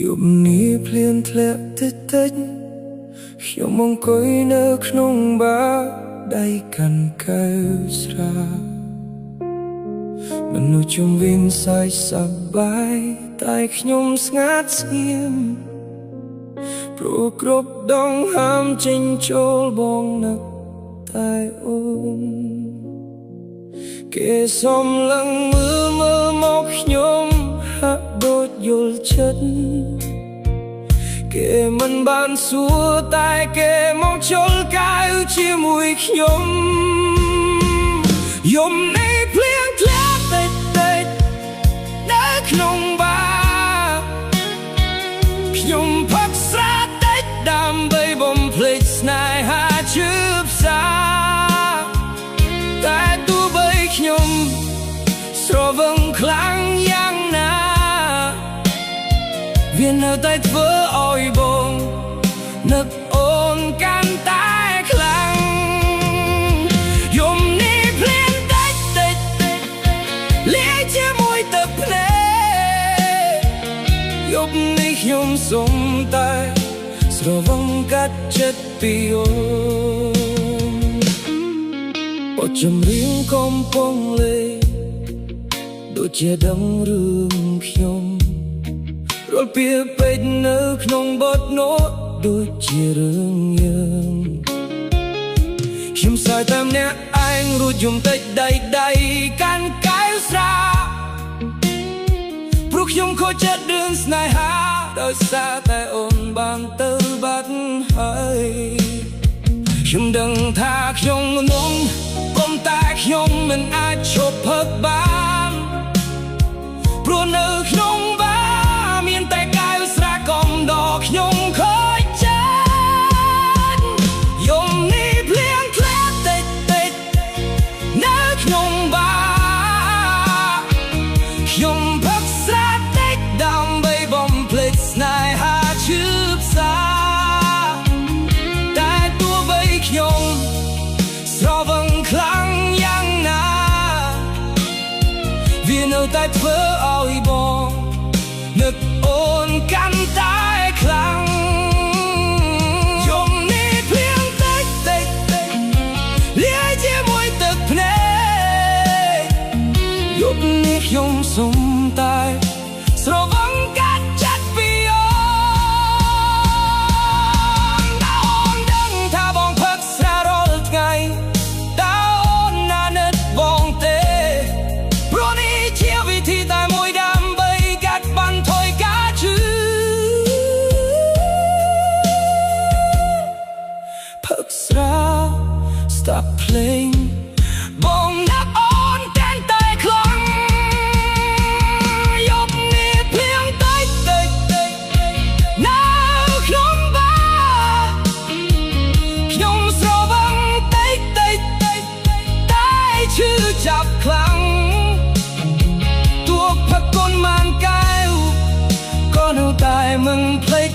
យប់នេះភ្លៀងធ្លាក់តិចតិចខ្ញុំអង្គុយនៅក្នុងបារដៃកាន់កែវស្រាមនុស្សជុំវិញសើចសប្បាយតែខ្ញុំស្ងាត់ស្ងៀមព្រោះគ្រប់ដងហាមចេញចូលបងនឹកតែអូនគេសំឡឹងមើលមកខ្ញុំហាក់ដូចយល់ចិត្តគេមិនបានសួរតែគេមកជល់កៅជាមួយខ្ញុំយំនេះភ្លៀងធ្លាក់តិចតិចនៅក្នុងបារខ្ញុំផឹកស្រាតិចដើម្បីបំភ្លេចស្នេហាឈឺផ្សាតែទោះបីខ្ញុំស្រវឹងខ្លាំងយ៉ាងណាវានៅតែធ្វើឲ្យបងនឹកអូនកាន់តែខ្លាំងយំនេះភ្លៀងតិចតិចលាយជាមួយទឹកភ្នែកយប់នេះខ្ញុំសុំតែស្រវឹងកាត់ចិត្តពីអូនបទចម្រៀងកំពុងលេងដូចជាដឹងរឿងខ្ញុំរលពីពេកនៅក្នុងបទណូតដូចជារឿងយើងខ្ញុំសើចតែម្នាក់ឯងរួចយំតិចដៃកាន់កែវស្រាព្រោះខ្ញុំខូចចិត្តរឿងស្នេហាដោយសារតែអូនបានទៅបាត់ហើយខ្ញុំដឹងថាខ្ញុំងងប៉ុន្តែខ្ញុំមិនអាចឈប់ផឹកបានព្រោះនៅក្នុងបារមានតែកែវស្រាកំដរខ្ញុំខូចចិត្តយំនេះភ្លៀងធ្លាក់តិចតិចនៅក្នុងបារខ្ញុំផឹកស្រាតិចដើម្បីបំភ្លេចស្នេហាឈឺផ្សាតែទោះបីខ្ញុំស្រវឹងខ្លាំងយ៉ាងណាវានៅតែធ្វើឲ្យបងនឹកអូនកាន់តែខ្លាំងយំនេះភ្លៀងតិចតិចលាយជាមួយទឹកភ្នែកយប់នេះខ្ញុំសុំតែស្រវឹងកាត់ចិត្តពីអូនតើអូនដឹងថាបងផឹកស្រារាល់ថ្ងៃតើអូនណានឹកបងទេព្រោះនេះជាវិធីតែមួយដើម្បីកាត់បន្ថយការឈឺផឹកស្រា Stop playing បងនឹកអូនតែខ្លាំងយប់នេះភ្លៀងតិចតិចនៅក្នុងបារខ្ញុំស្រវឹងតិចតិចតែឈឺចាប់ខ្លាំងទោះផឹកកូនមានកែវក៏នៅតែមិនភ្លេច